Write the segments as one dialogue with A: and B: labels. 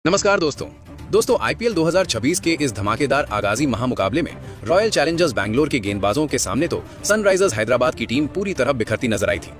A: नमस्कार दोस्तों आईपीएल 2026 के इस धमाकेदार आगाजी महामुकाबले में रॉयल चैलेंजर्स बैंगलोर के गेंदबाजों के सामने तो सनराइजर्स हैदराबाद की टीम पूरी तरह बिखरती नजर आई थी।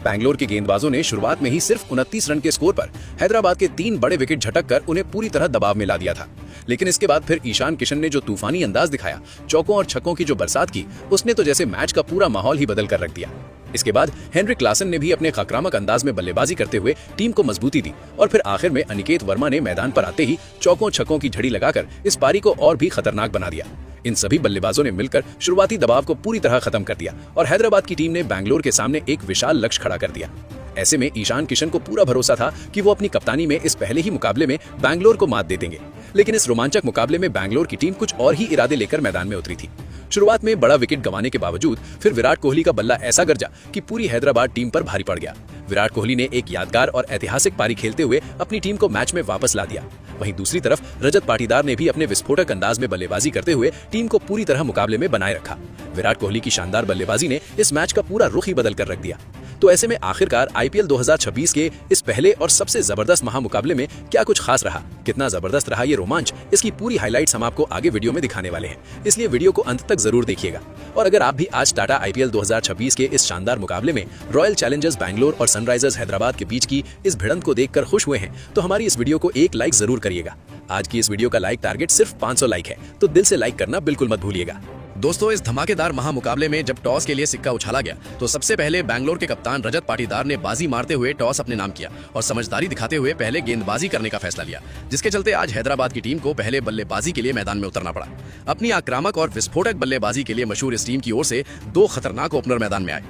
A: बैंगलोर के गेंदबाजों ने शुरुआत में ही सिर्फ 29 रन के स्कोर पर हैदराबाद के 3 बड़े विकेट झटक कर उन्हें पूरी तरह दबाव में ला दिया था। लेकिन इसके बाद फिर ईशान किशन ने जो तूफानी अंदाज दिखाया, चौकों और छक्कों की जो बरसात की, उसने तो जैसे मैच का पूरा माहौल ही बदल कर रख दिया। इसके बाद हेनरिक क्लासन ने भी अपने आक्रामक अंदाज में बल्लेबाजी करते हुए टीम को मजबूती दी और फिर आखिर में अनिकेत वर्मा ने मैदान पर आते ही चौकों छक्कों की झड़ी लगाकर इस पारी को और भी खतरनाक बना दिया। इन सभी बल्लेबाजों ने मिलकर शुरुआती दबाव को पूरी तरह खत्म कर दिया और हैदराबाद की टीम ने बैंगलोर के सामने एक विशाल लक्ष्य खड़ा कर दिया। ऐसे में ईशान किशन को पूरा भरोसा था कि वो अपनी कप्तानी में इस पहले ही मुकाबले में बैंगलोर को मात दे देंगे। लेकिन इस रोमांचक मुकाबले में बैंगलोर की टीम कुछ और ही इरादे लेकर मैदान में उतरी थी। शुरुआत में बड़ा विकेट गंवाने के बावजूद फिर विराट कोहली का बल्ला ऐसा गरजा कि पूरी हैदराबाद टीम पर भारी पड़ गया। विराट कोहली ने एक यादगार और ऐतिहासिक पारी खेलते हुए अपनी टीम को मैच में वापस ला दिया। वहीं दूसरी तरफ रजत पाटीदार ने भी अपने विस्फोटक अंदाज में बल्लेबाजी करते हुए टीम को पूरी तरह मुकाबले में बनाए रखा। विराट कोहली की शानदार बल्लेबाजी ने इस मैच का पूरा रुख ही बदल कर रख दिया। तो ऐसे में आखिरकार आईपीएल 2026 के इस पहले और सबसे जबरदस्त महामुकाबले में क्या कुछ खास रहा, कितना जबरदस्त रहा ये रोमांच, इसकी पूरी हाइलाइट्स हम आपको आगे वीडियो में दिखाने वाले हैं। इसलिए वीडियो को अंत तक जरूर देखिएगा। और अगर आप भी आज टाटा आईपीएल 2026 के इस शानदार मुकाबले में रॉयल चैलेंजर्स बैंगलोर और सनराइजर्स हैदराबाद के बीच की इस भिड़ंत को देखकर खुश हुए हैं तो हमारी इस वीडियो को एक लाइक जरूर करिएगा। आज की इस वीडियो का लाइक टारगेट सिर्फ 500 लाइक है, तो दिल से लाइक करना बिल्कुल मत भूलिएगा।
B: दोस्तों, इस धमाकेदार महामुकाबले में जब टॉस के लिए सिक्का उछाला गया तो सबसे पहले बैंगलोर के कप्तान रजत पाटीदार ने बाजी मारते हुए टॉस अपने नाम किया और समझदारी दिखाते हुए पहले गेंदबाजी करने का फैसला लिया, जिसके चलते आज हैदराबाद की टीम को पहले बल्लेबाजी के लिए मैदान में उतरना पड़ा। अपनी आक्रामक और विस्फोटक बल्लेबाजी के लिए मशहूर इस टीम की ओर से 2 खतरनाक ओपनर मैदान में आए।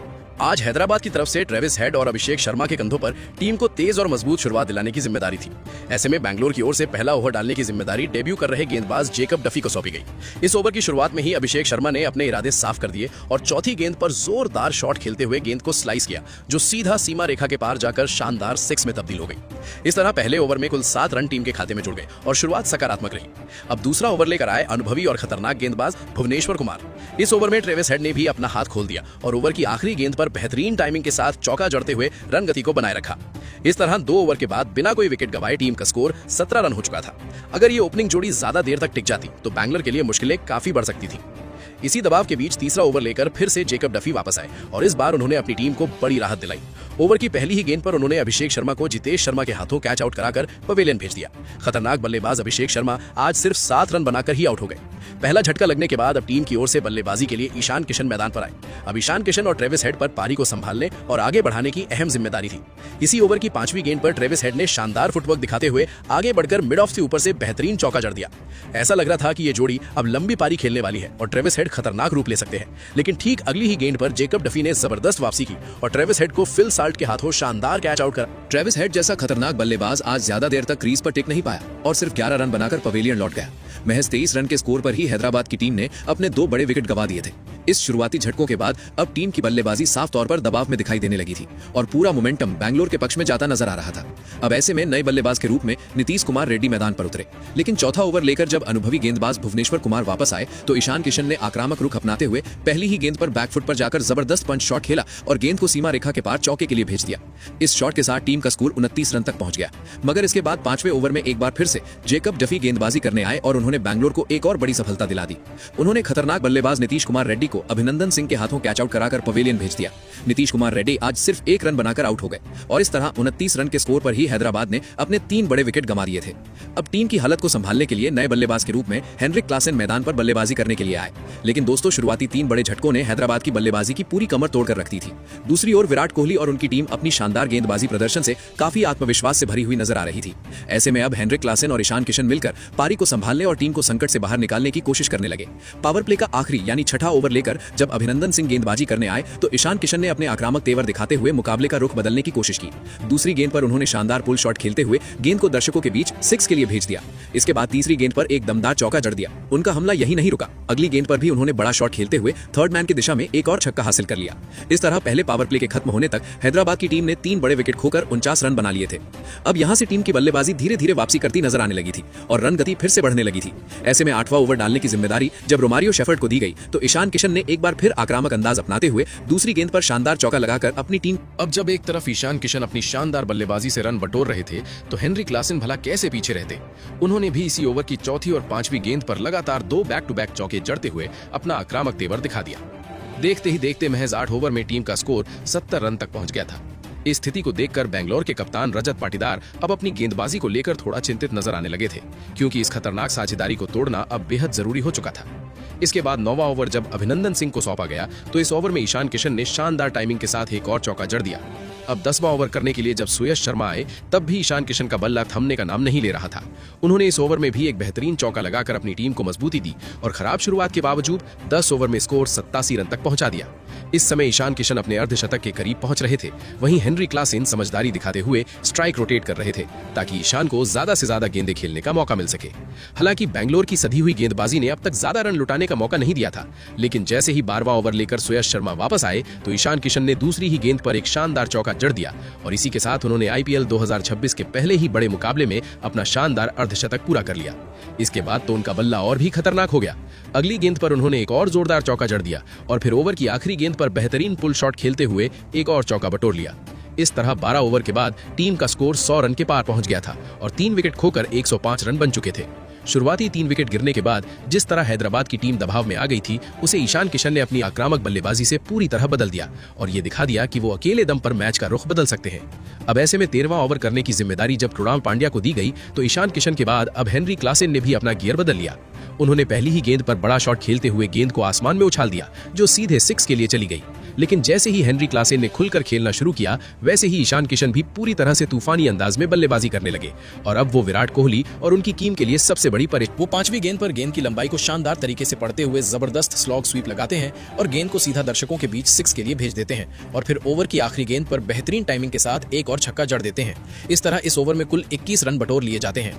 B: आज हैदराबाद की तरफ से ट्रेविस हेड और अभिषेक शर्मा के कंधों पर टीम को तेज और मजबूत शुरुआत दिलाने की जिम्मेदारी थी। ऐसे में बैंगलोर की ओर से पहला ओवर डालने की जिम्मेदारी डेब्यू कर रहे गेंदबाज जेकब डफी को सौंपी गई। इस ओवर की शुरुआत में ही अभिषेक शर्मा ने अपने इरादे साफ कर दिए और चौथी गेंद पर जोरदार शॉट खेलते हुए गेंद को स्लाइस किया, जो सीधा सीमा रेखा के पार जाकर शानदार 6 में तब्दील हो गई। इस तरह पहले ओवर में कुल 7 रन टीम के खाते में जुड़ गए और शुरुआत सकारात्मक रही। अब दूसरा ओवर लेकर आए अनुभवी और खतरनाक गेंदबाज भुवनेश्वर कुमार। इस ओवर में ट्रेविस हेड ने भी अपना हाथ खोल दिया और ओवर की आखिरी गेंद पर बेहतरीन टाइमिंग के साथ चौका जड़ते हुए रन गति को बनाए रखा। इस तरह 2 ओवर के बाद बिना कोई विकेट गंवाए टीम का स्कोर 17 रन हो चुका था। अगर ये ओपनिंग जोड़ी ज्यादा देर तक टिक जाती तो बैंगलोर के लिए मुश्किलें काफी बढ़ सकती थी। इसी दबाव के बीच तीसरा ओवर लेकर फिर से जेकब डफी वापस आए और इस बार उन्होंने अपनी टीम को बड़ी राहत दिलाई। ओवर की पहली ही गेंद पर उन्होंने अभिषेक शर्मा को जितेश शर्मा के हाथों कैच आउट कराकर पवेलियन भेज दिया। खतरनाक बल्लेबाज अभिषेक शर्मा आज सिर्फ 7 रन बनाकर ही आउट हो गए। पहला झटका लगने के बाद अब टीम की ओर से बल्लेबाजी के लिए ईशान किशन मैदान पर आए। अब ईशान किशन और ट्रेविस हेड पर पारी को संभालने और आगे बढ़ाने की अहम जिम्मेदारी थी। इसी ओवर की 5वीं गेंद पर ट्रेविस हेड ने शानदार फुटवर्क दिखाते हुए आगे बढ़कर मिड ऑफ से ऊपर से बेहतरीन चौका जड़ दिया। ऐसा लग रहा था कि ये जोड़ी अब लंबी पारी खेलने वाली है और ट्रेविस हेड खतरनाक रूप ले सकते हैं। लेकिन ठीक अगली ही गेंद पर जेकब डफी ने जबरदस्त वापसी की और ट्रेविस हेड को फिल साल्ट के हाथों शानदार कैच आउट करा।
C: ट्रेविस हेड जैसा खतरनाक बल्लेबाज आज ज्यादा देर तक क्रीज पर टिक नहीं पाया और सिर्फ 11 रन बनाकर पवेलियन लौट गया। महज 23 रन के स्कोर पर ही हैदराबाद की टीम ने अपने 2 बड़े विकेट गंवा दिए थे। इस शुरुआती झटकों के बाद अब टीम की बल्लेबाजी साफ तौर पर दबाव में दिखाई देने लगी थी और पूरा मोमेंटम बैंगलोर के पक्ष में जाता नजर आ रहा था। अब ऐसे में नए बल्लेबाज के रूप में नीतीश कुमार रेड्डी मैदान पर उतरे। लेकिन चौथा ओवर लेकर जब अनुभवी गेंदबाज भुवनेश्वर कुमार वापस आए तो ईशान किशन ने आक्रामक रुख अपनाते हुए पहली ही गेंद पर बैकफुट पर जाकर जबरदस्त पंच शॉट खेला और गेंद को सीमा रेखा के पार चौके के लिए भेज दिया। इस शॉट के साथ टीम का स्कोर 29 रन तक पहुंच गया। मगर इसके बाद 5वें ओवर में एक बार फिर से जेकब डफी गेंदबाजी करने आए और उन्होंने बैंगलोर को एक और बड़ी सफलता दिला दी। उन्होंने खतरनाक बल्लेबाज नीतीश कुमार रेड्डी को अभिनंदन सिंह के हाथों कैच आउट कराकर पवेलियन भेज दिया। नीतीश कुमार रेड्डी आज सिर्फ 1 रन बनाकर आउट हो गए और इस तरह 29 रन के स्कोर पर ही हैदराबाद ने अपने 3 बड़े विकेट गंवा दिए थे। अब टीम की हालत को संभालने के लिए नए बल्लेबाज के रूप में हेनरिक क्लासन मैदान पर बल्लेबाजी करने के लिए आए। लेकिन दोस्तों, शुरुआती 3 बड़े झटकों ने हैदराबाद की बल्लेबाजी की पूरी कमर तोड़कर रख दी थी। दूसरी ओर विराट कोहली और उनकी टीम अपनी शानदार गेंदबाजी प्रदर्शन से काफी आत्मविश्वास से भरी हुई नजर आ रही थी। ऐसे में अब हेनरिक क्लासन और ईशान किशन मिलकर पारी को संभालने और टीम को संकट से बाहर निकालने की कोशिश करने लगे। पावर प्ले का आखिरी यानी छठा ओवर लेकर जब अभिनंदन सिंह गेंदबाजी करने आए तो ईशान किशन ने अपने आक्रामक तेवर दिखाते हुए मुकाबले का रुख बदलने की कोशिश की। दूसरी गेंद पर उन्होंने शानदार पुल शॉट खेलते हुए गेंद को दर्शकों के बीच 6 के लिए भेज दिया। इसके बाद तीसरी गेंद पर एक दमदार चौका जड़ दिया। उनका हमला यही नहीं रुका, अगली गेंद पर भी ही उन्होंने बड़ा शॉट खेलते हुए थर्ड मैन की दिशा में एक और छक्का हासिल कर लिया। इस तरह पहले पावर प्ले के खत्म होने तक हैदराबाद की टीम ने 3 बड़े विकेट खोकर 49 रन बना लिए थे। अब यहां से टीम की बल्लेबाजी धीरे धीरे वापसी करती नजर आने लगी थी और रन गति फिर से बढ़ने लगी थी। ऐसे में 8वां ओवर डालने की जिम्मेदारी जब रोमारियो शेफर्ड को दी गई तो ईशान किशन ने एक बार फिर आक्रामक अंदाज अपनाते हुए दूसरी गेंद पर शानदार चौका लगाकर अपनी टीम।
B: अब जब एक तरफ ईशान किशन अपनी शानदार बल्लेबाजी से रन बटोर रहे थे तो हेनरी क्लासेन भला कैसे पीछे रहते। उन्होंने भी इसी ओवर की चौथी और 5वीं गेंद पर लगातार 2 बैक टू बैक चौके जड़ते हुए अपना आक्रामक तेवर दिखा दिया। देखते ही देखते महज 8 ओवर में टीम का स्कोर 70 रन तक पहुंच गया था। इस स्थिति को देखकर बेंगलोर के कप्तान रजत पाटीदार अब अपनी गेंदबाजी को लेकर थोड़ा चिंतित नजर आने लगे थे, क्योंकि इस खतरनाक साझेदारी को तोड़ना अब बेहद जरूरी हो चुका था। इसके बाद 9वां ओवर जब अभिनंदन सिंह को सौंपा गया तो इस ओवर में ईशान किशन ने शानदार टाइमिंग के साथ एक और चौका जड़ दिया। अब 10वां ओवर करने के लिए जब सुयश शर्मा आए तब भी ईशान किशन का बल्ला थमने का नाम नहीं ले रहा था। उन्होंने इस ओवर में भी एक बेहतरीन चौका लगाकर अपनी टीम को मजबूती दी और खराब शुरुआत के बावजूद 10 ओवर में स्कोर 87 रन तक पहुंचा दिया। इस समय ईशान किशन अपने अर्धशतक के करीब पहुंच रहे थे। वहीं हेनरी क्लासेन समझदारी दिखाते हुए स्ट्राइक रोटेट कर रहे थे ताकि ईशान को ज्यादा से ज्यादा गेंदें खेलने का मौका मिल सके। हालांकि बेंगलोर की सधी हुई गेंदबाजी ने अब तक ज्यादा रन लुटाने का मौका नहीं दिया था, लेकिन जैसे ही 12वां ओवर लेकर सुयश शर्मा वापस आए तो ईशान किशन ने दूसरी ही गेंद पर एक शानदार चौका जड़ दिया और इसी के साथ उन्होंने आईपीएल 2026 के पहले ही बड़े मुकाबले में अपना शानदार अर्धशतक पूरा कर लिया। इसके बाद तो उनका बल्ला और भी खतरनाक हो गया। अगली गेंद पर उन्होंने एक और जोरदार चौका जड़ दिया और फिर ओवर की आखिरी गेंद पर बेहतरीन पुल शॉट खेलते हुए एक और चौका बटोर लिया। इस तरह 12 ओवर के बाद टीम का स्कोर 100 रन के पार पहुंच गया था और 3 विकेट खोकर 105 रन बन चुके थे। शुरुआती 3 विकेट गिरने के बाद जिस तरह हैदराबाद की टीम दबाव में आ गई थी उसे ईशान किशन ने अपनी आक्रामक बल्लेबाजी से पूरी तरह बदल दिया और ये दिखा दिया कि वो अकेले दम पर मैच का रुख बदल सकते हैं। अब ऐसे में 13वां ओवर करने की जिम्मेदारी जब कृणाल पांड्या को दी गई तो ईशान किशन के बाद अब हेनरी क्लासेन ने भी अपना गियर बदल लिया। उन्होंने पहली ही गेंद पर बड़ा शॉट खेलते हुए गेंद को आसमान में उछाल दिया जो सीधे 6 के लिए चली गई। लेकिन जैसे ही हेनरी क्लासेन ने खुलकर खेलना शुरू किया वैसे ही ईशान किशन भी पूरी तरह से तूफानी अंदाज में बल्लेबाजी करने लगे और अब वो विराट कोहली और उनकी टीम के लिए सबसे बड़ी परेशानी।
D: वो 5वीं गेंद पर गेंद की लंबाई को शानदार तरीके से पढ़ते हुए जबरदस्त स्लॉग स्वीप लगाते हैं और गेंद को सीधा दर्शकों के बीच 6 के लिए भेज देते हैं और फिर ओवर की आखिरी गेंद पर बेहतरीन टाइमिंग के साथ एक और छक्का जड़ देते हैं। इस तरह इस ओवर में कुल 21 रन बटोर लिए जाते हैं।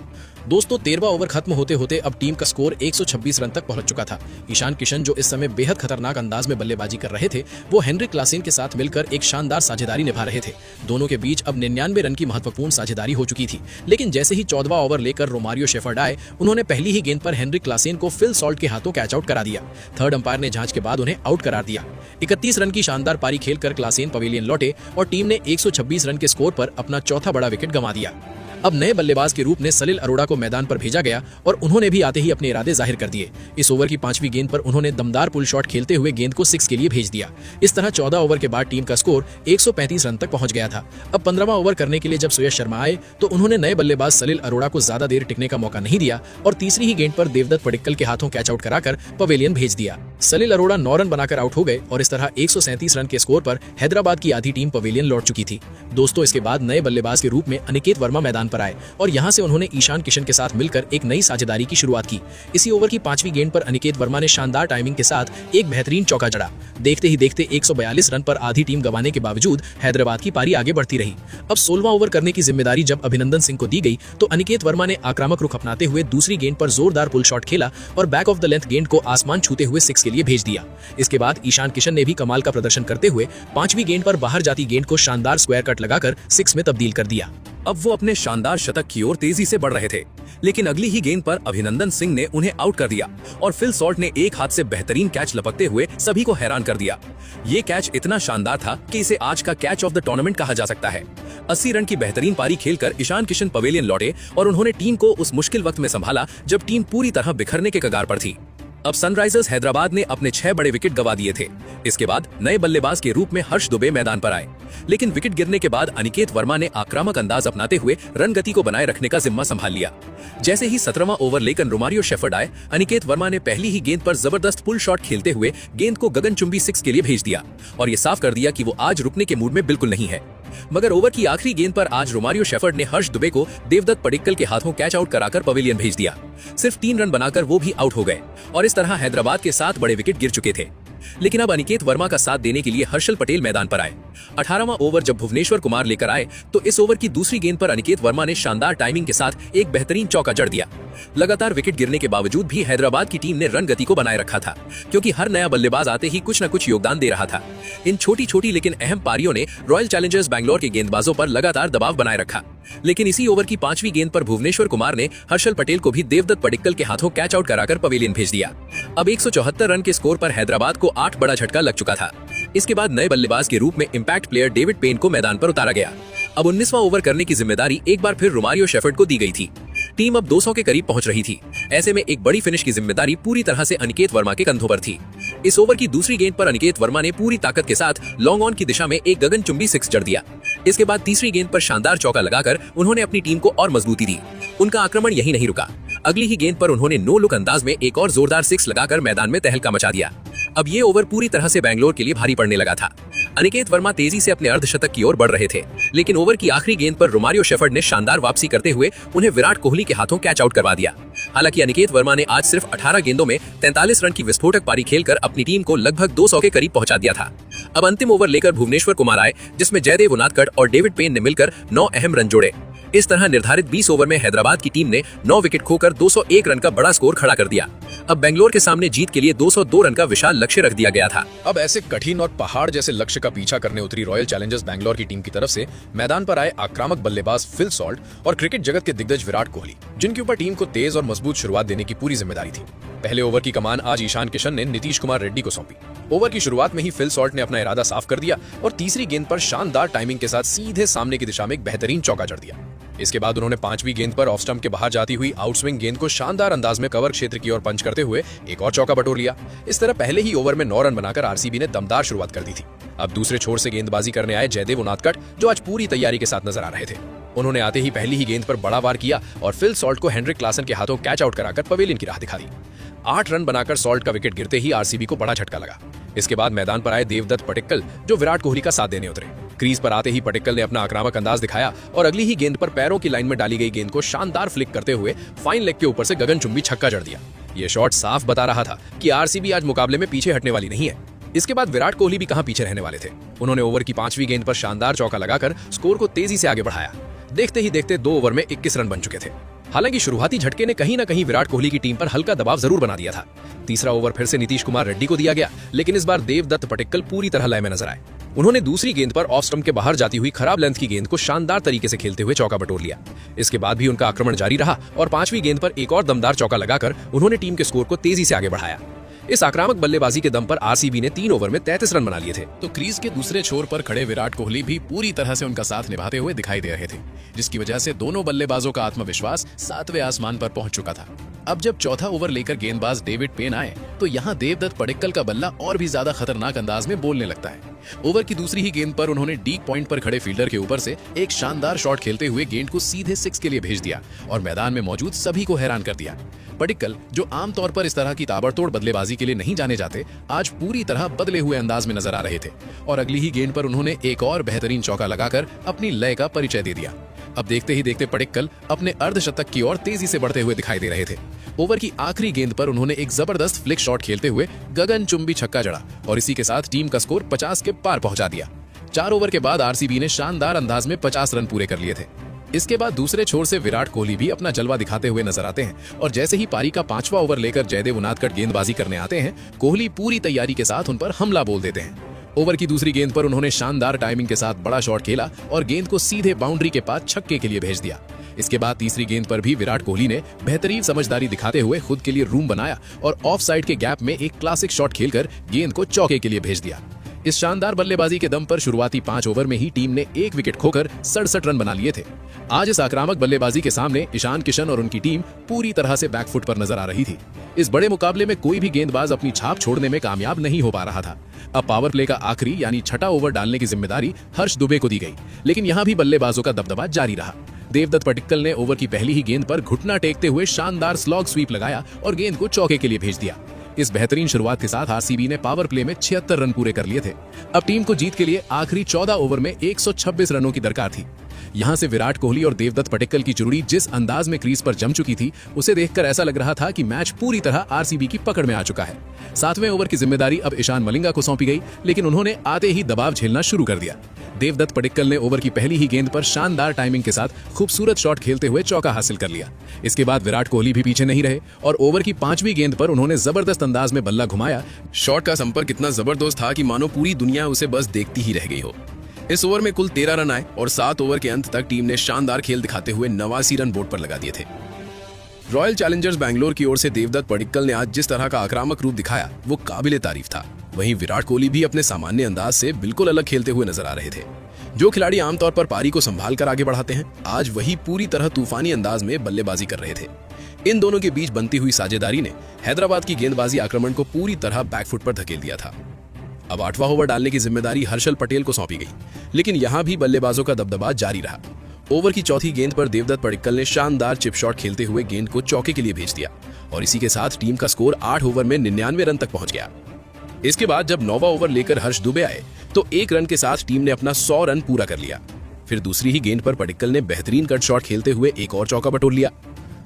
D: दोस्तों 13वां ओवर खत्म होते होते अब टीम का स्कोर 126 रन तक पहुंच चुका था। ईशान किशन जो इस समय बेहद खतरनाक अंदाज में बल्लेबाजी कर रहे थे वो हेनरी क्लासेन के साथ मिलकर एक शानदार साझेदारी निभा रहे थे। दोनों के बीच अब 99 रन की महत्वपूर्ण साझेदारी हो चुकी थी। लेकिन जैसे ही 14वां ओवर लेकर रोमारियो शेफर्ड आए उन्होंने पहली ही गेंद पर हेनरी क्लासेन को फिल सॉल्ट के हाथों कैच आउट करा दिया। थर्ड अंपायर ने जांच के बाद उन्हें आउट करार दिया। 31 रन की शानदार पारी खेलकर क्लासेन पवेलियन लौटे और टीम ने 126 रन के स्कोर पर अपना चौथा बड़ा विकेट गंवा दिया। अब नए बल्लेबाज के रूप में सलिल अरोड़ा को मैदान पर भेजा गया और उन्होंने भी आते ही अपने इरादे जाहिर कर दिए। इस ओवर की 5वीं गेंद पर उन्होंने दमदार पुल शॉट खेलते हुए गेंद को 6 के लिए भेज दिया। इस तरह 14 ओवर के बाद टीम का स्कोर 135 रन तक पहुंच गया था। अब 15वां ओवर करने के लिए जब सुयश शर्मा आए तो उन्होंने नए बल्लेबाज सलिल अरोड़ा को ज्यादा देर टिकने का मौका नहीं दिया और तीसरी ही गेंद पर देवदत्त पडिक्कल के हाथों कैच आउट कराकर पवेलियन भेज दिया। सलिल अरोड़ा 9 रन बनाकर आउट हो गए और इस तरह 137 रन के स्कोर पर हैदराबाद की आधी टीम पवेलियन लौट चुकी थी। दोस्तों इसके बाद नए बल्लेबाज के रूप में अनिकेत वर्मा मैदान पर आए और यहाँ से उन्होंने ईशान किशन के साथ मिलकर एक नई साझेदारी की शुरुआत की। इसी ओवर की 5वीं गेंद पर अनिकेत वर्मा ने शानदार टाइमिंग के साथ एक बेहतरीन चौका जड़ा। देखते ही देखते 142 रन पर आधी टीम गंवाने के बावजूद हैदराबाद की पारी आगे बढ़ती रही। अब 16वां ओवर करने की जिम्मेदारी जब अभिनंदन सिंह को दी गई तो अनिकेत वर्मा ने आक्रामक रुख अपनाते हुए दूसरी गेंद पर जोरदार पुल शॉट खेला और बैक ऑफ द लेंथ गेंद को आसमान छूते हुए 6 के लिए भेज दिया। इसके बाद ईशान किशन ने भी कमाल का प्रदर्शन करते हुए 5वीं गेंद पर बाहर जाती गेंद को शानदार स्क्वायर कट लगाकर 6 में तब्दील कर दिया।
C: अब वो अपने शानदार शतक की ओर तेजी से बढ़ रहे थे, लेकिन अगली ही गेंद पर अभिनंदन सिंह ने उन्हें आउट कर दिया और फिल सॉल्ट ने एक हाथ से बेहतरीन कैच लपकते हुए सभी को हैरान कर दिया। ये कैच इतना शानदार था कि इसे आज का कैच ऑफ द टूर्नामेंट कहा जा सकता है। 80 रन की बेहतरीन पारी खेलकर ईशान किशन पवेलियन लौटे और उन्होंने टीम को उस मुश्किल वक्त में संभाला जब टीम पूरी तरह बिखरने के कगार पर थी। अब सनराइजर्स हैदराबाद ने अपने 6 बड़े विकेट गंवा दिए थे। इसके बाद नए बल्लेबाज के रूप में हर्ष दुबे मैदान पर आए, लेकिन विकेट गिरने के बाद अनिकेत वर्मा ने आक्रामक अंदाज अपनाते हुए रन गति को बनाए रखने का जिम्मा संभाल लिया। जैसे ही 17वां ओवर लेकर रोमारियो शेफर्ड आए, अनिकेत वर्मा ने पहली ही गेंद पर जबरदस्त पुल शॉट खेलते हुए गेंद को गगनचुंबी 6 के लिए भेज दिया और ये साफ कर दिया कि वो आज रुकने के मूड में बिल्कुल नहीं है। मगर ओवर की आखिरी गेंद पर आज रोमारियो शेफर्ड ने हर्ष दुबे को देवदत्त पडिक्कल के हाथों कैच आउट कराकर पवेलियन भेज दिया। सिर्फ 3 रन बनाकर वो भी आउट हो गए और इस तरह हैदराबाद के 7 बड़े विकेट गिर चुके थे। लेकिन अब अनिकेत वर्मा का साथ देने के लिए हर्षल पटेल मैदान पर आए। 18वां ओवर जब भुवनेश्वर कुमार लेकर आए तो इस ओवर की दूसरी गेंद पर अनिकेत वर्मा ने शानदार टाइमिंग के साथ एक बेहतरीन चौका जड़ दिया। लगातार विकेट गिरने के बावजूद भी हैदराबाद की टीम ने रन गति को बनाए रखा था, क्योंकि हर नया बल्लेबाज आते ही कुछ न कुछ योगदान दे रहा था। इन छोटी छोटी लेकिन अहम पारियों ने रॉयल चैलेंजर्स बैंगलोर के गेंदबाजों पर लगातार दबाव बनाए रखा। लेकिन इसी ओवर की 5वीं गेंद पर भुवनेश्वर कुमार ने हर्षल पटेल को भी देवदत्त पडिक्कल के हाथों कैच आउट कराकर पवेलियन भेज दिया। अब 174 रन के स्कोर पर हैदराबाद को 8 बड़ा झटका लग चुका था। इसके बाद नए बल्लेबाज के रूप में इंपैक्ट प्लेयर डेविड पेन को मैदान पर उतारा गया। अब 19वां ओवर करने की जिम्मेदारी एक बार फिर रोमारियो शेफर्ड को दी गई थी। टीम अब 200 के करीब पहुंच रही थी। ऐसे में एक बड़ी फिनिश की जिम्मेदारी पूरी तरह से अनिकेत वर्मा के कंधों पर थी। इस ओवर की दूसरी गेंद पर अनिकेत वर्मा ने पूरी ताकत के साथ लॉन्ग ऑन की दिशा में एक गगनचुंबी 6 जड़ दिया। इसके बाद तीसरी गेंद पर शानदार चौका लगाकर उन्होंने अपनी टीम को और मजबूती दी। उनका आक्रमण यही नहीं रुका, अगली ही गेंद पर उन्होंने नो लुक अंदाज में एक और जोरदार 6 लगाकर मैदान में तहलका मचा दिया। अब ये ओवर पूरी तरह से बैंगलोर के लिए भारी पड़ने लगा था। अनिकेत वर्मा तेजी से अपने अर्धशतक की ओर बढ़ रहे थे, लेकिन ओवर की आखिरी गेंद पर रोमारियो शेफर्ड ने शानदार वापसी करते हुए उन्हें विराट कोहली के हाथों कैच आउट करवा दिया। हालांकि अनिकेत वर्मा ने आज सिर्फ 18 गेंदों में 43 रन की विस्फोटक पारी खेलकर अपनी टीम को लगभग 200 के करीब पहुंचा दिया था। अब अंतिम ओवर लेकर भुवनेश्वर कुमार आए, जिसमें जयदेव उनादकट और डेविड पेन ने मिलकर 9 अहम रन जोड़े। इस तरह निर्धारित 20 ओवर में हैदराबाद की टीम ने 9 विकेट खोकर 201 रन का बड़ा स्कोर खड़ा कर दिया। अब बेंगलोर के सामने जीत के लिए 202 रन का विशाल लक्ष्य रख दिया गया था।
D: अब ऐसे कठिन और पहाड़ जैसे लक्ष्य का पीछा करने उतरी रॉयल चैलेंजर्स बैंगलोर की टीम की तरफ से मैदान पर आए आक्रामक बल्लेबाज फिल सॉल्ट और क्रिकेट जगत के दिग्गज विराट कोहली, जिनके ऊपर टीम को तेज और मजबूत शुरुआत देने की पूरी जिम्मेदारी थी। पहले ओवर की कमान आज ईशान किशन ने नीतीश कुमार रेड्डी को सौंपी। ओवर की शुरुआत में ही फिल सॉल्ट ने अपना इरादा साफ कर दिया और तीसरी गेंद पर शानदार टाइमिंग के साथ सीधे सामने की दिशा में एक बेहतरीन चौका जड़ दिया। इसके बाद उन्होंने 5वीं गेंद पर ऑफ स्टंप के बाहर जाती हुई आउटस्विंग गेंद को शानदार अंदाज में कवर क्षेत्र की ओर पंच करते हुए एक और चौका बटोर लिया। इस तरह पहले ही ओवर में 9 रन बनाकर आरसीबी ने दमदार शुरुआत कर दी थी। अब दूसरे छोर से गेंदबाजी करने आए जयदेव उनादकट, जो आज पूरी तैयारी के साथ नजर आ रहे थे। उन्होंने आते ही पहली ही गेंद पर बड़ा वार किया और फिल सॉल्ट को हेनरिक क्लासन के हाथों कैच आउट कराकर पवेलियन की राह दिखा दी। 8 रन बनाकर सॉल्ट का विकेट गिरते ही आरसीबी को बड़ा झटका लगा। इसके बाद मैदान पर आए देवदत्त पडिक्कल, जो विराट कोहली का साथ देने उतरे। क्रीज पर आते ही पडिक्कल ने अपना आक्रामक अंदाज दिखाया और अगली ही गेंद पर पैरों की लाइन में डाली गई गेंद को शानदार फ्लिक करते हुए फाइन लेग के ऊपर से गगनचुंबी छक्का जड़ दिया। ये शॉट साफ बता रहा था कि आरसीबी आज मुकाबले में पीछे हटने वाली नहीं है। इसके बाद विराट कोहली भी कहां पीछे रहने वाले थे। उन्होंने ओवर की 5वीं गेंद पर शानदार चौका लगाकर स्कोर को तेजी से आगे बढ़ाया। देखते ही देखते 2 ओवर में 21 रन बन चुके थे। हालांकि शुरुआती झटके ने कहीं न कहीं विराट कोहली की टीम पर हल्का दबाव जरूर बना दिया था। तीसरा ओवर फिर से नीतीश कुमार रेड्डी को दिया गया, लेकिन इस बार देवदत्त पडिक्कल पूरी तरह लय में नजर आए। उन्होंने दूसरी गेंद पर ऑफ स्टंप के बाहर जाती हुई खराब लेंथ की गेंद को शानदार तरीके से खेलते हुए चौका बटोर लिया। इसके बाद भी उनका आक्रमण जारी रहा और 5वीं गेंद पर एक और दमदार चौका लगाकर उन्होंने टीम के स्कोर को तेजी से आगे बढ़ाया। इस आक्रामक बल्लेबाजी के दम पर आरसीबी ने 3 ओवर में 33 रन बना लिए थे।
B: तो क्रीज के दूसरे छोर पर खड़े विराट कोहली भी पूरी तरह से उनका साथ निभाते हुए दिखाई दे रहे थे, जिसकी वजह से दोनों बल्लेबाजों का आत्मविश्वास 7वें आसमान पर पहुंच चुका था। अब जब चौथा ओवर लेकर गेंदबाज डेविड पेन आए तो यहाँ देवदत्त पडिक्कल का बल्ला और भी ज्यादा खतरनाक अंदाज में बोलने लगता है। ओवर की दूसरी ही गेंद पर उन्होंने डीप पॉइंट पर खड़े फील्डर के ऊपर से एक शानदार शॉट खेलते हुए गेंद को सीधे 6 के लिए भेज दिया और मैदान में मौजूद सभी को हैरान कर दिया। पडिक्कल, जो आमतौर पर इस तरह की ताबड़तोड़ बल्लेबाजी के लिए नहीं जाने जाते, आज पूरी तरह बदले हुए अंदाज में नजर आ रहे थे और अगली ही गेंद पर उन्होंने एक और बेहतरीन चौका लगाकर अपनी लय का परिचय दे दिया। अब देखते ही देखते पडिक्कल अपने अर्धशतक की ओर तेजी से बढ़ते हुए दिखाई दे रहे थे। ओवर की आखिरी गेंद पर उन्होंने एक जबरदस्त फ्लिक शॉट खेलते हुए गगनचुंबी छक्का जड़ा और इसी के साथ टीम का स्कोर 50 के पार पहुंचा दिया। 4 ओवर के बाद आरसीबी ने शानदार अंदाज में 50 रन पूरे कर लिए थे। इसके बाद दूसरे छोर से विराट कोहली भी अपना जलवा दिखाते हुए नजर आते हैं और जैसे ही पारी का 5वां ओवर लेकर जयदेव उनादकट गेंदबाजी करने आते हैं, कोहली पूरी तैयारी के साथ उन पर हमला बोल देते हैं। ओवर की दूसरी गेंद पर उन्होंने शानदार टाइमिंग के साथ बड़ा शॉट खेला और गेंद को सीधे बाउंड्री के पास छक्के के लिए भेज दिया। इसके बाद तीसरी गेंद पर भी विराट कोहली ने बेहतरीन समझदारी दिखाते हुए खुद के लिए रूम बनाया और ऑफ साइड के गैप में एक क्लासिक शॉट खेलकर गेंद को चौके के लिए भेज दिया। इस शानदार बल्लेबाजी के दम पर शुरुआती 5 ओवर में ही टीम ने 1 विकेट खोकर 67 रन बना लिए थे। आज इस आक्रामक बल्लेबाजी के सामने ईशान किशन और उनकी टीम पूरी तरह से बैकफुट पर नजर आ रही थी। इस बड़े मुकाबले में कोई भी गेंदबाज अपनी छाप छोड़ने में कामयाब नहीं हो पा रहा था। अब पावर प्ले का आखिरी यानी छठा ओवर डालने की जिम्मेदारी हर्ष दुबे को दी गई, लेकिन यहाँ भी बल्लेबाजों का दबदबा जारी रहा। देवदत्त पडिक्कल ने ओवर की पहली ही गेंद पर घुटना टेकते हुए शानदार स्लॉग स्वीप लगाया और गेंद को चौके के लिए भेज दिया। इस बेहतरीन शुरुआत के साथ आरसीबी ने पावर प्ले में 76 रन पूरे कर लिए थे। अब टीम को जीत के लिए आखिरी 14 ओवर में 126 रनों की दरकार थी।
D: यहाँ से विराट कोहली और देवदत्त पडिक्कल की जुड़ी जिस अंदाज में क्रीज पर जम चुकी थी, उसे देखकर ऐसा लग रहा था कि मैच पूरी तरह आरसीबी की पकड़ में आ चुका है। 7वें ओवर की जिम्मेदारी अब ईशान मलिंगा को सौंपी गई, लेकिन उन्होंने आते ही दबाव झेलना शुरू कर दिया। देवदत्त पडिक्कल ने ओवर की पहली ही गेंद पर शानदार टाइमिंग के साथ खूबसूरत शॉट खेलते हुए चौका हासिल कर लिया। इसके बाद विराट कोहली भी पीछे नहीं रहे और ओवर की 5वीं गेंद पर उन्होंने जबरदस्त अंदाज में बल्ला घुमाया।
B: शॉट का संपर्क इतना जबरदस्त था कि मानो पूरी दुनिया उसे बस देखती ही रह गई हो। इस ओवर में कुल 13 रन आए और 7 ओवर के अंत तक टीम ने शानदार खेल दिखाते हुए 89 रन बोर्ड पर लगा दिए थे। रॉयल चैलेंजर्स बैंगलोर की ओर से देवदत्त पडिक्कल ने आज जिस तरह का आक्रामक रूप दिखाया वो काबिले तारीफ था। वहीं विराट कोहली भी अपने सामान्य अंदाज से बिल्कुल अलग खेलते हुए नजर आ रहे थे। जो खिलाड़ी आमतौर पर पारी को संभाल कर आगे बढ़ाते हैं, आज वही पूरी तरह तूफानी अंदाज में बल्लेबाजी कर रहे थे। इन दोनों के बीच बनती हुई साझेदारी ने हैदराबाद की गेंदबाजी आक्रमण को पूरी तरह बैकफुट पर धकेल दिया था। अब 8वां ओवर डालने की जिम्मेदारी हर्षल पटेल को सौंपी गई, लेकिन यहां भी बल्लेबाजों का दबदबा जारी रहा। ओवर की चौथी गेंद पर देवदत्त पडिक्कल ने शानदार चिप शॉट खेलते हुए गेंद को चौके के लिए भेज दिया और इसी के साथ टीम का स्कोर 8 ओवर में 99 रन तक पहुंच गया। इसके बाद जब 9वां ओवर लेकर हर्ष दुबे आए तो 1 रन के साथ टीम ने अपना 100 रन पूरा कर लिया। फिर दूसरी ही गेंद पर पडिक्कल ने बेहतरीन कट शॉट खेलते हुए एक और चौका बटोर लिया।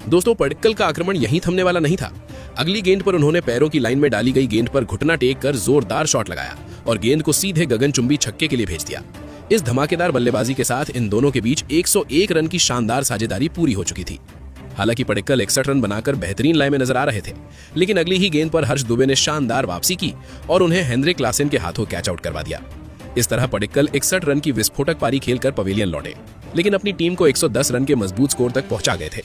B: दोस्तों, पडिक्कल का आक्रमण यहीं थमने वाला नहीं था। अगली गेंद पर उन्होंने पैरों की लाइन में डाली गई गेंद पर घुटना टेक कर जोरदार शॉट लगाया और गेंद को सीधे गगनचुंबी छक्के के लिए भेज दिया। इस धमाकेदार बल्लेबाजी के साथ इन दोनों के बीच 101 रन की शानदार साझेदारी पूरी हो चुकी थी। हालांकि पडिक्कल 61 रन बनाकर बेहतरीन लय में नजर आ रहे थे, लेकिन अगली ही गेंद पर हर्ष दुबे ने शानदार वापसी की और उन्हें हेनरिक क्लासेन के हाथों कैच आउट करवा दिया। इस तरह पडिक्कल 61 रन की विस्फोटक पारी खेलकर पवेलियन लौटे, लेकिन अपनी टीम को 110 रन के मजबूत स्कोर तक पहुंचा गए थे।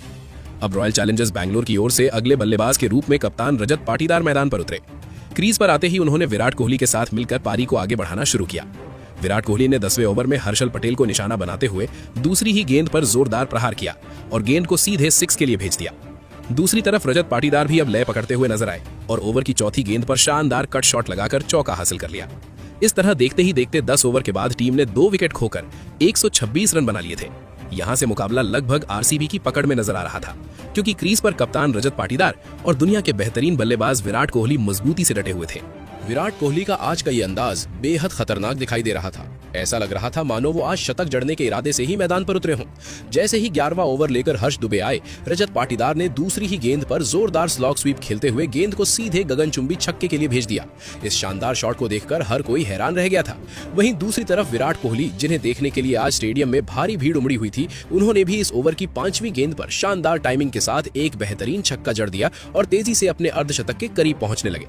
B: अब रॉयल चैलेंजर्स बैंगलोर की ओर से अगले बल्लेबाज के रूप में कप्तान रजत पाटीदार मैदान पर उतरे। क्रीज पर आते ही उन्होंने विराट कोहली के साथ मिलकर पारी को आगे बढ़ाना शुरू किया। विराट कोहली ने 10वें ओवर में हर्षल पटेल को निशाना बनाते हुए दूसरी ही गेंद पर जोरदार प्रहार किया और गेंद को सीधे 6 के लिए भेज दिया। दूसरी तरफ रजत पाटीदार भी अब लय पकड़ते हुए नजर आए और ओवर की चौथी गेंद पर शानदार कट शॉट लगाकर चौका हासिल कर लिया। इस तरह देखते ही देखते 10 ओवर के बाद टीम ने 2 विकेट खोकर 126 रन बना लिए थे। यहां से मुकाबला लगभग आरसीबी की पकड़ में नजर आ रहा था, क्योंकि क्रीज पर कप्तान रजत पाटीदार और दुनिया के बेहतरीन बल्लेबाज विराट कोहली मजबूती से डटे हुए थे।
D: विराट कोहली का आज का ये अंदाज बेहद खतरनाक दिखाई दे रहा था। ऐसा लग रहा था मानो वो आज शतक जड़ने के इरादे से ही मैदान पर उतरे हों। जैसे ही 11वां ओवर लेकर हर्ष दुबे आए, रजत पाटीदार ने दूसरी ही गेंद पर जोरदार स्लॉग स्वीप खेलते हुए गेंद को सीधे गगनचुंबी छक्के के लिए भेज दिया। इस शानदार शॉट को देखकर हर कोई हैरान रह गया था। वहीं दूसरी तरफ विराट कोहली, जिन्हें देखने के लिए आज स्टेडियम में भारी भीड़ उमड़ी हुई थी, उन्होंने भी इस ओवर की 5वीं गेंद पर शानदार टाइमिंग के साथ एक बेहतरीन छक्का जड़ दिया और तेजी से अपने अर्धशतक के करीब पहुंचने लगे।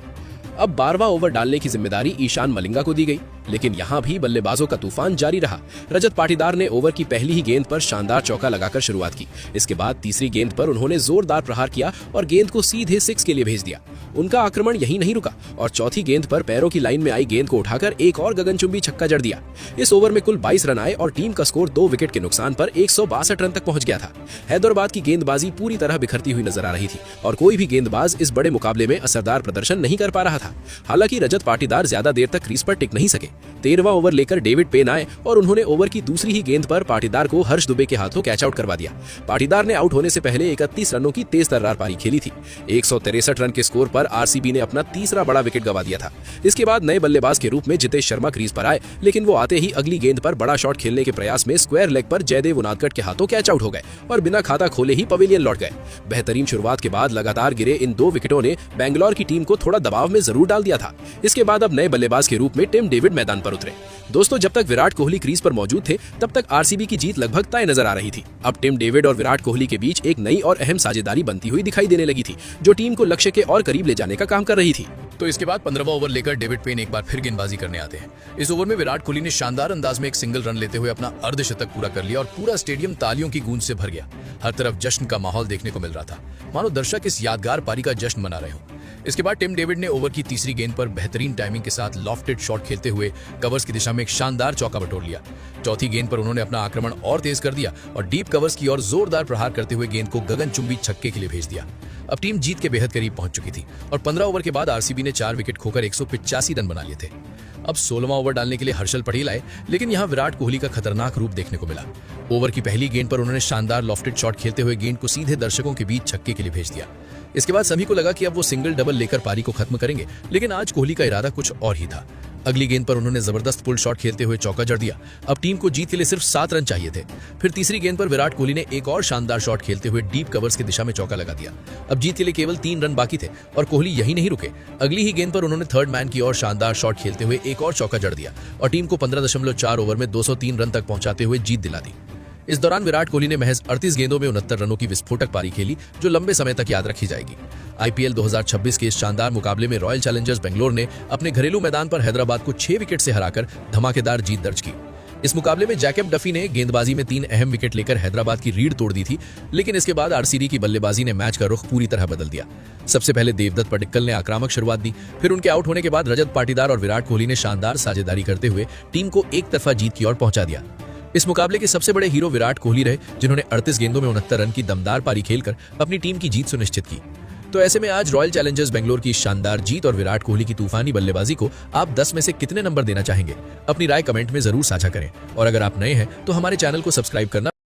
D: अब 12वां ओवर डालने की जिम्मेदारी ईशान मलिंगा को दी गई, लेकिन यहां भी बल्लेबाजों का तूफान जारी रहा। रजत पाटीदार ने ओवर की पहली ही गेंद पर शानदार चौका लगाकर शुरुआत की। इसके बाद तीसरी गेंद पर उन्होंने जोरदार प्रहार किया और गेंद को सीधे 6 के लिए भेज दिया। उनका आक्रमण यहीं नहीं रुका और चौथी गेंद पर पैरों की लाइन में आई गेंद को उठाकर एक और गगनचुंबी छक्का जड़ दिया। इस ओवर में कुल 22 रन आए और टीम का स्कोर 2 विकेट के नुकसान पर 162 रन तक पहुंच गया था। हैदराबाद की गेंदबाजी पूरी तरह बिखरती हुई नजर आ रही थी और कोई भी गेंदबाज इस बड़े मुकाबले में असरदार प्रदर्शन नहीं कर पा रहा था। हालांकि रजत पाटीदार ज्यादा देर तक क्रीज पर टिक नहीं सके। 13वां ओवर लेकर डेविड पेन आए और उन्होंने ओवर की दूसरी ही गेंद पर पाटीदार को हर्ष दुबे के हाथों कैच आउट करवा दिया। पाटीदार ने आउट होने से पहले 31 रनों की तेज तर्रार पारी खेली थी। 163 रन के स्कोर पर आरसीबी ने अपना तीसरा बड़ा विकेट गंवा दिया था। इसके बाद नए बल्लेबाज के रूप में जितेश शर्मा क्रीज पर आए, लेकिन वो आते ही अगली गेंद पर बड़ा शॉट खेलने के प्रयास में स्क्वायर लेग पर जयदेव उनादकट के हाथों कैच आउट हो गए और बिना खाता खोले ही पवेलियन लौट गए। बेहतरीन शुरुआत के बाद लगातार गिरे इन 2 विकेटों ने बेंगलोर की टीम को थोड़ा दबाव में जरूर डाल दिया था। इसके बाद अब नए बल्लेबाज के रूप में टिम डेविड मैदान पर उतरे। दोस्तों, जब तक विराट कोहली क्रीज पर मौजूद थे, तब तक आरसीबी की जीत लगभग तय नजर आ रही थी। अब टिम डेविड और विराट कोहली के बीच एक नई और अहम साझेदारी बनती हुई दिखाई देने लगी थी, जो टीम को लक्ष्य के और करीब ले जाने का काम कर रही थी।
B: तो इसके बाद 15वां ओवर लेकर डेविड पेन एक बार फिर गेंदबाजी करने आते हैं। इस ओवर में विराट कोहली ने शानदार अंदाज में एक सिंगल रन लेते हुए अपना अर्धशतक पूरा कर लिया और पूरा स्टेडियम तालियों की गूंज से भर गया। हर तरफ जश्न का माहौल देखने को मिल रहा था, मानो दर्शक इस यादगार पारी का जश्न मना रहे हों। इसके बाद टिम डेविड ने ओवर की तीसरी गेंद पर बेहतरीन टाइमिंग के साथ लॉफ्टेड शॉट खेलते हुए कवर्स की दिशा में एक शानदार चौका बटोर लिया। चौथी गेंद पर उन्होंने अपना आक्रमण और तेज कर दिया और डीप कवर्स की ओर जोरदार प्रहार करते हुए गेंद को गगनचुंबी छक्के के लिए भेज दिया। अब टीम जीत के बेहद करीब पहुंच चुकी थी और 15 ओवर के बाद आरसीबी ने 4 विकेट खोकर 185 रन बना लिए थे। अब 16वां ओवर डालने के लिए हर्षल पटेल आए, लेकिन यहां विराट कोहली का खतरनाक रूप देखने को मिला। ओवर की पहली गेंद पर उन्होंने शानदार लॉफ्टेड शॉट खेलते हुए गेंद को सीधे दर्शकों के बीच छक्के के लिए भेज दिया।
D: इसके बाद सभी को लगा कि अब वो सिंगल डबल लेकर पारी को खत्म करेंगे, लेकिन आज कोहली का इरादा कुछ और ही था। अगली गेंद पर उन्होंने जबरदस्त पुल शॉट खेलते हुए चौका जड़ दिया। अब टीम को जीत के लिए सिर्फ 7 रन चाहिए थे। फिर तीसरी गेंद पर विराट कोहली ने एक और शानदार शॉट खेलते हुए डीप कवर्स की दिशा में चौका लगा दिया। अब जीत के लिए केवल 3 रन बाकी थे और कोहली यही नहीं रुके। अगली ही गेंद पर उन्होंने थर्ड मैन की ओर शानदार शॉट खेलते हुए एक और चौका जड़ दिया और टीम को 15.4 ओवर में 203 रन तक पहुंचाते हुए जीत दिला दी। इस दौरान विराट कोहली ने महज 38 गेंदों में 69 रनों की विस्फोटक पारी खेली, जो लंबे समय तक याद रखी जाएगी। आईपीएल 2026 के इस शानदार मुकाबले में रॉयल चैलेंजर्स बेंगलोर ने अपने घरेलू मैदान पर हैदराबाद को 6 विकेट से हराकर धमाकेदार जीत दर्ज की। इस मुकाबले में जैकब डफी ने गेंदबाजी में 3 अहम विकेट लेकर हैदराबाद की रीढ़ तोड़ दी थी, लेकिन इसके बाद आरसीडी की बल्लेबाजी ने मैच का रुख पूरी तरह बदल दिया। सबसे पहले देवदत्त पडिक्कल ने आक्रामक शुरुआत दी, फिर उनके आउट होने के बाद रजत पाटीदार और विराट कोहली ने शानदार साझेदारी करते हुए टीम को एक तरफा जीत की ओर पहुंचा दिया। इस मुकाबले के सबसे बड़े हीरो विराट कोहली रहे, जिन्होंने 38 गेंदों में 69 रन की दमदार पारी खेलकर अपनी टीम की जीत सुनिश्चित की। तो ऐसे में आज रॉयल चैलेंजर्स बेंगलोर की शानदार जीत और विराट कोहली की तूफानी बल्लेबाजी को आप 10 में से कितने नंबर देना चाहेंगे? अपनी राय कमेंट में जरूर साझा करें और अगर आप नए हैं तो हमारे चैनल को सब्सक्राइब करना